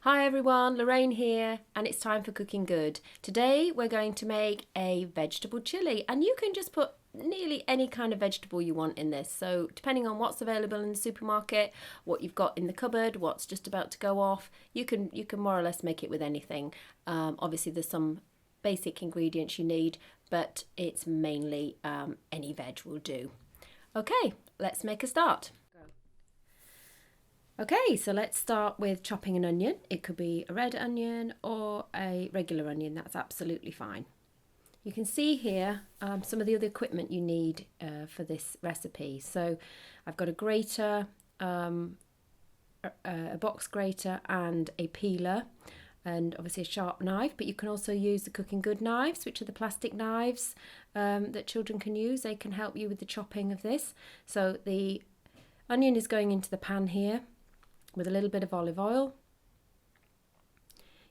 Hi everyone, Lorraine here, and it's time for Cooking Good. Today we're going to make a vegetable chili, and you can just put nearly any kind of vegetable you want in this. So depending on what's available in the supermarket, what you've got in the cupboard, what's just about to go off, you can more or less make it with anything. Obviously there's some basic ingredients you need, but it's mainly any veg will do. Okay, let's make a start. Okay, so let's start with chopping an onion. It could be a red onion or a regular onion, that's absolutely fine. You can see here some of the other equipment you need for this recipe. So I've got a grater, a box grater and a peeler, and obviously a sharp knife, but you can also use the Cooking Good knives, which are the plastic knives that children can use. They can help you with the chopping of this. So the onion is going into the pan here with a little bit of olive oil.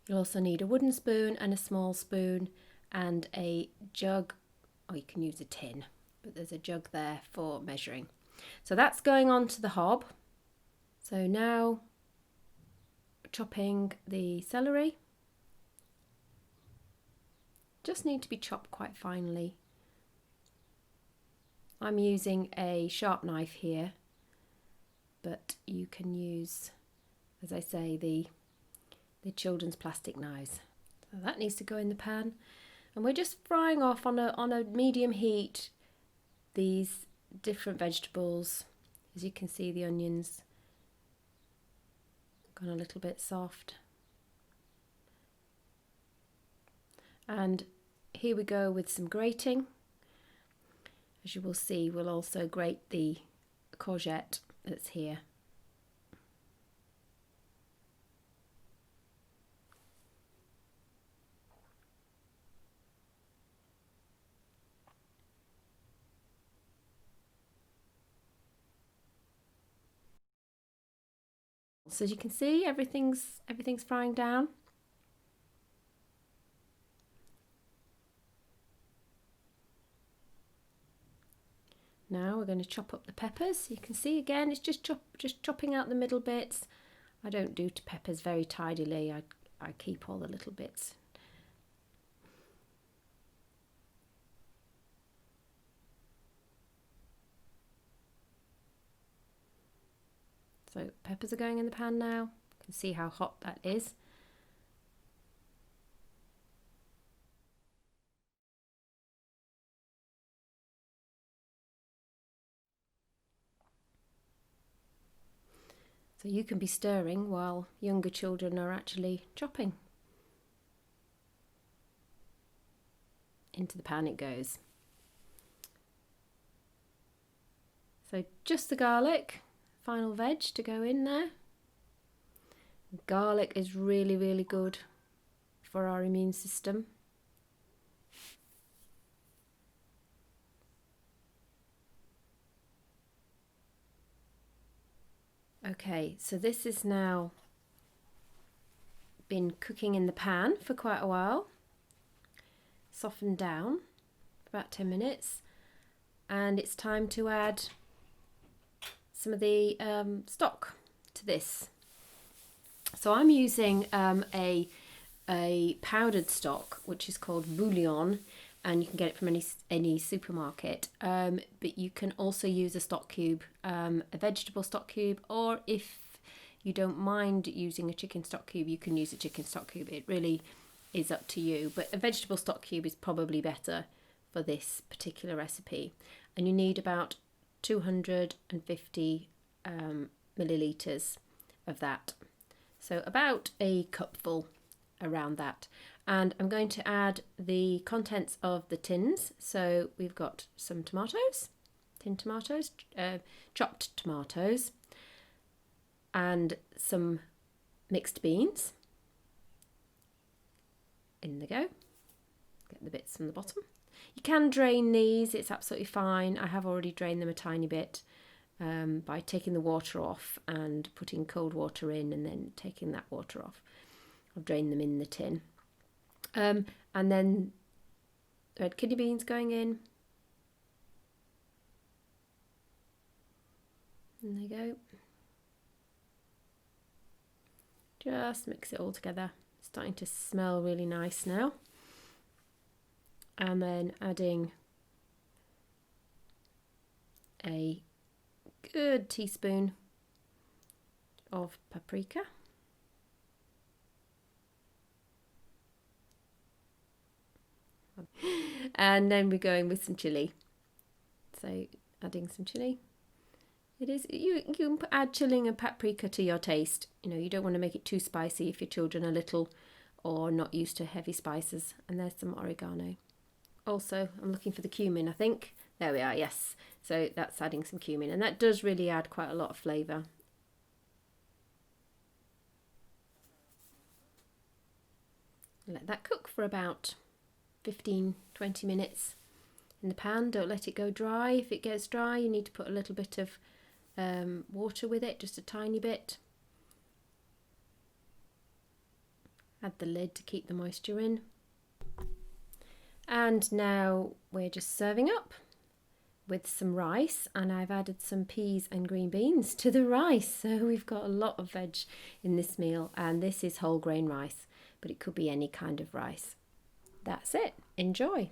You'll also need a wooden spoon and a small spoon and a jug, or you can use a tin, but there's a jug there for measuring. So that's going on to the hob. So now chopping the celery. Just need to be chopped quite finely. I'm using a sharp knife here, but you can use, as I say, the children's plastic knives. So that needs to go in the pan, and we're just frying off on a medium heat these different vegetables. As you can see, the onions gone a little bit soft, and here we go with some grating. As you will see, we'll also grate the courgette that's here. So as you can see, everything's frying down. Now we're going to chop up the peppers. You can see again, it's just chopping out the middle bits. I don't do peppers very tidily. I keep all the little bits. So peppers are going in the pan now. You can see how hot that is. So you can be stirring while younger children are actually chopping. Into the pan it goes. So just the garlic, final veg to go in there. Garlic is really, really good for our immune system. Okay, so this is now been cooking in the pan for quite a while. Softened down for about 10 minutes, and it's time to add some of the stock to this. So I'm using a powdered stock, which is called bouillon, and you can get it from any supermarket. But you can also use a stock cube, a vegetable stock cube, or if you don't mind using a chicken stock cube, you can use a chicken stock cube. It really is up to you, but a vegetable stock cube is probably better for this particular recipe. And you need about 250 millilitres of that. So about a cupful, around that. And I'm going to add the contents of the tins. So we've got some tomatoes, tinned tomatoes, chopped tomatoes, and some mixed beans. In they go. Get the bits from the bottom. You can drain these, it's absolutely fine. I have already drained them a tiny bit by taking the water off and putting cold water in and then taking that water off. I've drained them in the tin. And then red kidney beans going in. And there you go. Just mix it all together. It's starting to smell really nice now. And then adding a good teaspoon of paprika. And then we're going with some chilli. So adding some chilli. It is, you can add chilli and paprika to your taste. You know, you don't want to make it too spicy if your children are little or not used to heavy spices. And there's some oregano. Also, I'm looking for the cumin, I think. There we are, yes. So that's adding some cumin, and that does really add quite a lot of flavour. Let that cook for about 15-20 minutes in the pan. Don't let it go dry. If it gets dry, you need to put a little bit of water with it, just a tiny bit. Add the lid to keep the moisture in. And now we're just serving up with some rice, and I've added some peas and green beans to the rice. So we've got a lot of veg in this meal, and this is whole grain rice, but it could be any kind of rice. That's it. Enjoy.